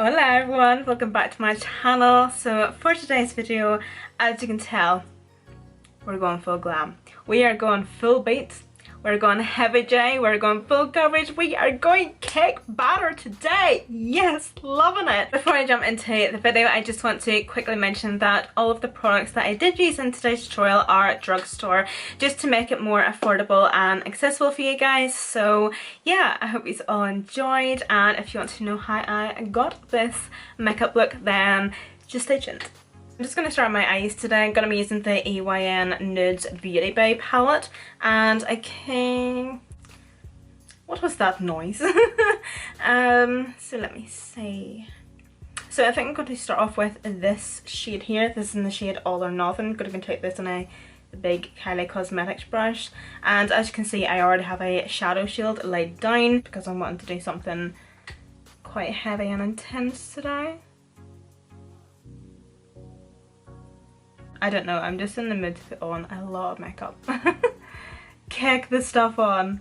Hola everyone, welcome back to my channel. So for today's video, as you can tell, we're going full glam. We are going full beats, we're going heavy J, we're going full coverage, we are going cake batter today. Yes, loving it. Before I jump into the video, I just want to quickly mention that all of the products that I did use in today's tutorial are at drugstore, just to make it more affordable and accessible for you guys. So yeah, I hope you all enjoyed, and if you want to know how I got this makeup look, then just stay tuned. I'm just going to start my eyes today. I'm going to be using the EYN Nudes Beauty Bay palette, and I came... What was that noise? So let me see. So I think I'm going to start off with this shade here. This is in the shade All or Nothing. I'm going to take this in a big Kylie Cosmetics brush, and as you can see, I already have a shadow shield laid down because I'm wanting to do something quite heavy and intense today. I don't know, I'm just in the mood to put on a lot of makeup. Kick this stuff on.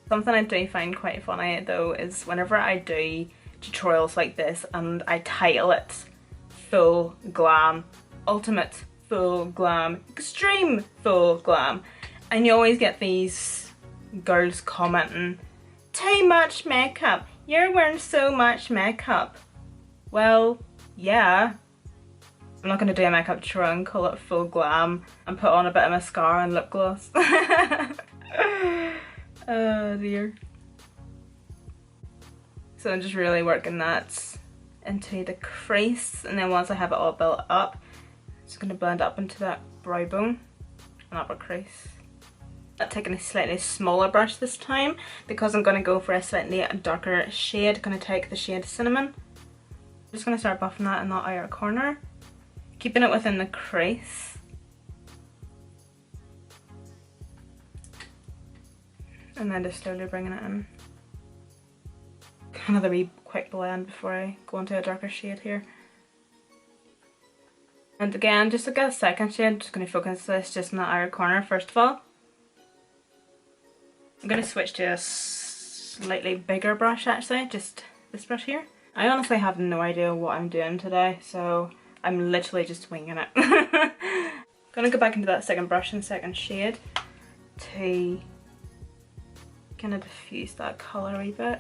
Something I do find quite funny though is whenever I do tutorials like this and I title it Full Glam, Ultimate Full Glam, Extreme Full Glam, and you always get these girls commenting, "Too much makeup, you're wearing so much makeup." Well, yeah. I'm not going to do a makeup tutorial and call it full glam and put on a bit of mascara and lip gloss. Oh dear. So I'm just really working that into the crease, and then once I have it all built up, I'm just going to blend up into that brow bone and upper crease. I'm taking a slightly smaller brush this time because I'm going to go for a slightly darker shade. I'm going to take the shade Cinnamon. I'm just going to start buffing that in that outer corner, keeping it within the crease. And then just slowly bringing it in. Another wee quick blend before I go into a darker shade here. And again, just to get a second shade, I'm just going to focus this just in that outer corner first of all. I'm going to switch to a slightly bigger brush actually, just this brush here. I honestly have no idea what I'm doing today, so I'm literally just winging it. Gonna go back into that second brush and second shade to kind of diffuse that colour a wee bit.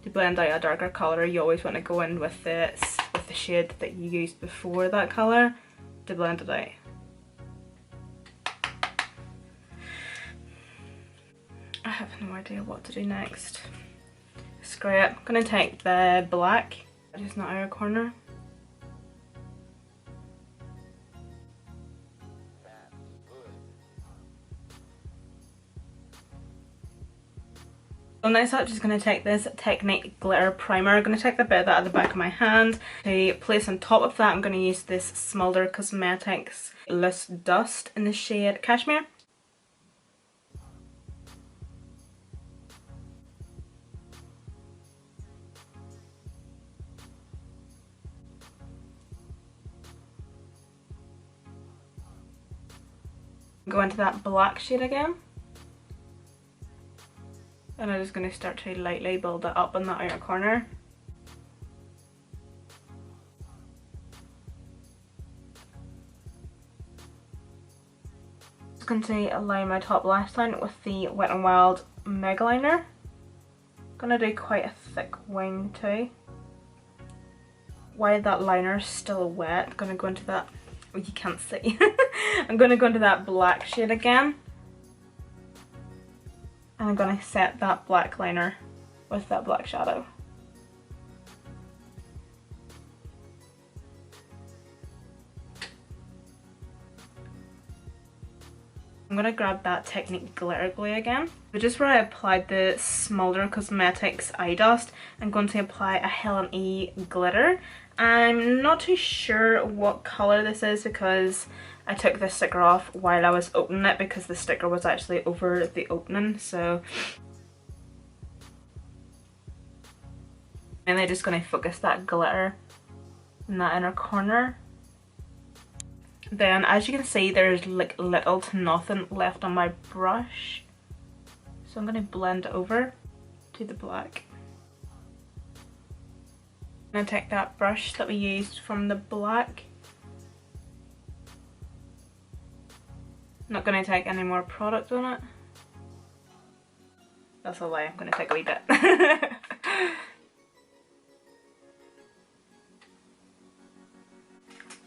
To blend out a darker colour, you always want to go in with the shade that you used before that colour to blend it out. I have no idea what to do next. Screw it. I'm gonna take the black, just in the outer corner. So next up, just gonna take this Technic glitter primer. I'm gonna take the bit of that at the back of my hand. To place on top of that, I'm gonna use this Smoulder Cosmetics Loose Dust in the shade Cashmere. Go into that black shade again, and I'm just going to start to lightly build it up in that outer corner. Just going to align my top lash line with the Wet n Wild Mega Liner. Going to do quite a thick wing too. While that liner is still wet, I'm going to go into that, oh, you can't see. I'm going to go into that black shade again, and I'm going to set that black liner with that black shadow. I'm going to grab that Technic glitter glue again. But just where I applied the Smoulder Cosmetics eye dust, I'm going to apply a Helen É glitter. I'm not too sure what colour this is because I took the sticker off while I was opening it because the sticker was actually over the opening, so. And I'm just going to focus that glitter in that inner corner. Then as you can see, there's like little to nothing left on my brush. So I'm going to blend over to the black. I'm going to take that brush that we used from the black. I'm not going to take any more product on it. That's a lie, I'm going to take a wee bit.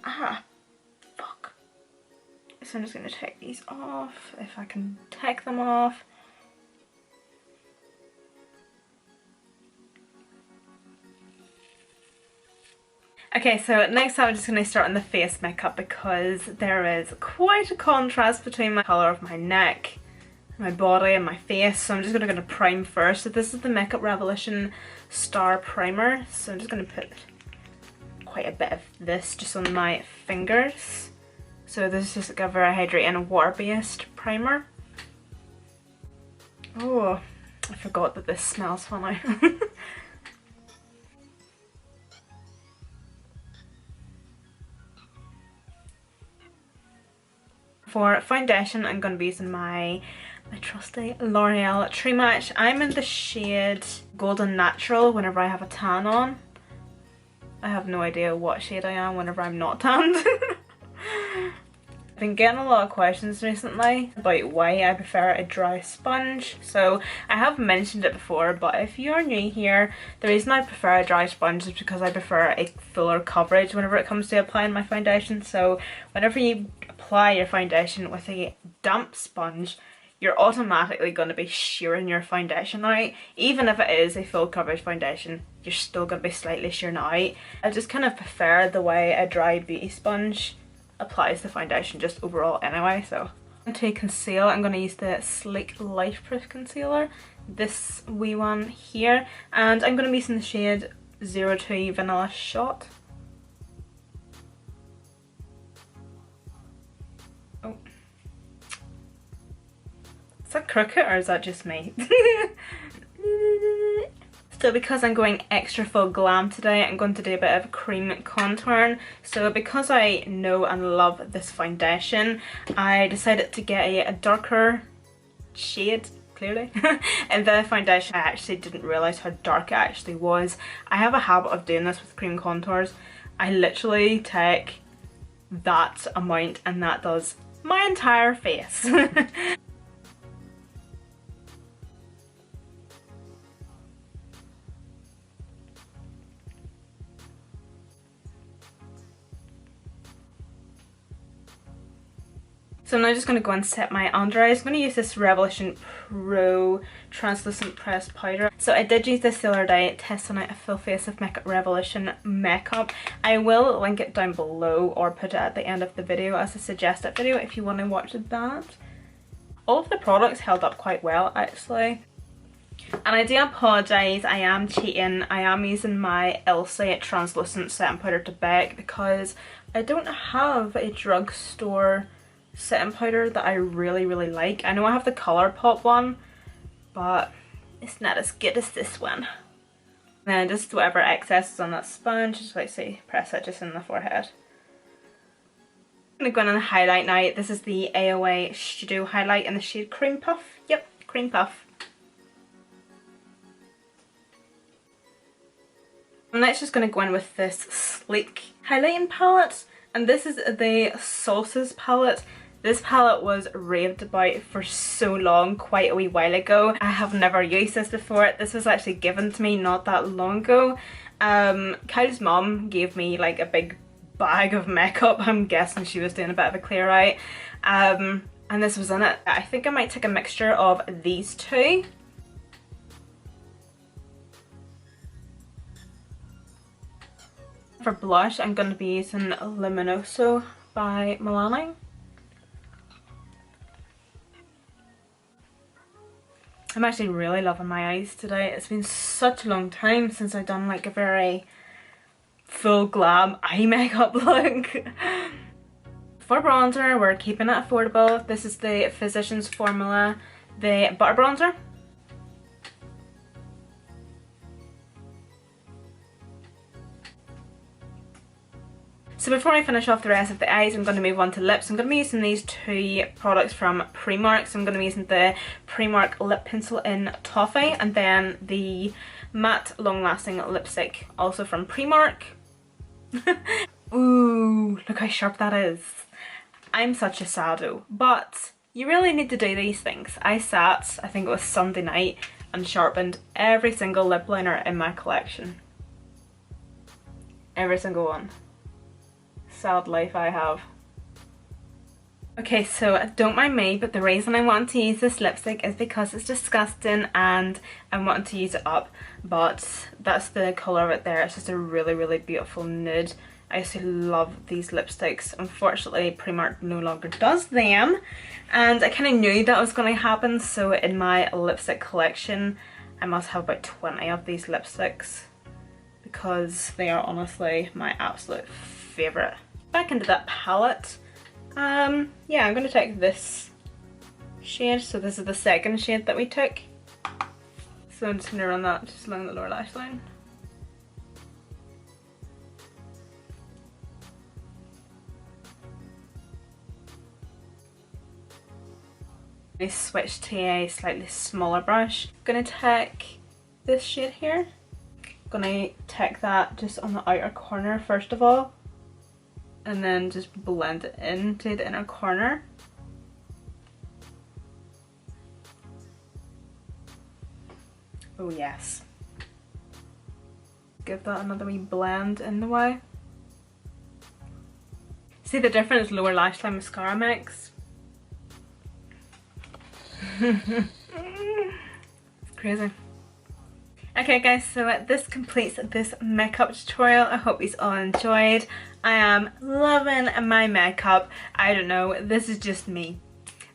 Ah, fuck. So I'm just going to take these off, if I can take them off. Okay, so next I'm just going to start on the face makeup because there is quite a contrast between the colour of my neck, my body and my face, so I'm just going to prime first. So this is the Makeup Revolution Star Primer, so I'm just going to put quite a bit of this just on my fingers. So this is just like a very hydrating and water-based primer. Oh, I forgot that this smells funny. For foundation, I'm going to be using my trusty L'Oreal True Match. I'm in the shade Golden Natural whenever I have a tan on. I have no idea what shade I am whenever I'm not tanned. I've been getting a lot of questions recently about why I prefer a dry sponge. So I have mentioned it before, but if you're new here, the reason I prefer a dry sponge is because I prefer a fuller coverage whenever it comes to applying my foundation. So whenever you apply your foundation with a damp sponge, you're automatically going to be shearing your foundation out. Even if it is a full coverage foundation, you're still going to be slightly shearing it out. I just kind of prefer the way a dry beauty sponge applies the foundation just overall anyway. So to conceal, I'm going to use the Sleek Life-Proof Concealer, this wee one here, and I'm going to be using the shade 02 Vanilla Shot. Oh. Is that crooked or is that just me? So because I'm going extra full glam today, I'm going to do a bit of cream contouring. So because I know and love this foundation, I decided to get a darker shade, clearly. And the foundation, I actually didn't realise how dark it actually was. I have a habit of doing this with cream contours. I literally take that amount and that does my entire face. So I'm now just going to go and set my under eyes. I'm going to use this Revolution Pro Translucent Pressed Powder. So I did use this the other day testing out a full face of Makeup Revolution makeup. I will link it down below or put it at the end of the video as a suggested video if you want to watch that. All of the products held up quite well actually. And I do apologise, I am cheating. I am using my Elcie Translucent Setting Powder to bake because I don't have a drugstore setting powder that I really like. I know I have the Colourpop one, but it's not as good as this one. And then just whatever excess is on that sponge, just like say press it just in the forehead. I'm going to go in and highlight now. This is the AoA Studio Highlight in the shade Cream Puff. Yep, Cream Puff. I'm next just going to go in with this Sleek highlighting palette, and this is the Solstice palette. This palette was raved about for so long, quite a wee while ago. I have never used this before. This was actually given to me not that long ago. Kyle's mum gave me like a big bag of makeup. I'm guessing she was doing a bit of a clear out. And this was in it. I think I might take a mixture of these two. For blush, I'm going to be using Luminoso by Milani. I'm actually really loving my eyes today. It's been such a long time since I've done like a very full glam eye makeup look. For bronzer, we're keeping it affordable. This is the Physicians Formula, the Butter Bronzer. So So before I finish off the rest of the eyes, I'm going to move on to lips. I'm going to be using these two products from Primark. So I'm going to be using the Primark lip pencil in Toffee, and then the matte long lasting lipstick also from Primark. Ooh, look how sharp that is. I'm such a sado, but you really need to do these things. I sat, I think it was Sunday night, and sharpened every single lip liner in my collection. Every single one. Sad life I have. Okay, so don't mind me, but the reason I want to use this lipstick is because it's disgusting and I'm wanting to use it up, but that's the colour of it there. It's just a really, really beautiful nude. I used to love these lipsticks. Unfortunately, Primark no longer does them, and I kind of knew that was going to happen, so in my lipstick collection I must have about 20 of these lipsticks because they are honestly my absolute favourite. Back into that palette. Yeah, I'm going to take this shade. So this is the second shade that we took. So I'm just going to run that just along the lower lash line. I switched to a slightly smaller brush. I'm going to take this shade here. I'm going to take that just on the outer corner first of all, and then just blend it into the inner corner. Oh yes. Give that another wee blend in the way. See the difference lower lash line mascara makes? It's crazy. Okay guys, so this completes this makeup tutorial. I hope you all enjoyed. I am loving my makeup. I don't know, this is just me.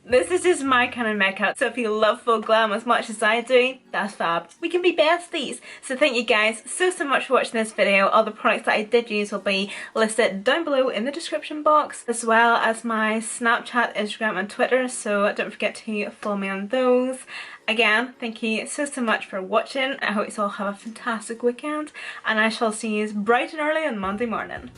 This is just my kind of makeup. So if you love full glam as much as I do, that's fab. We can be besties. So thank you guys so much for watching this video. All the products that I did use will be listed down below in the description box, as well as my Snapchat, Instagram and Twitter. So don't forget to follow me on those. Again, thank you so much for watching. I hope you all have a fantastic weekend, and I shall see you bright and early on Monday morning.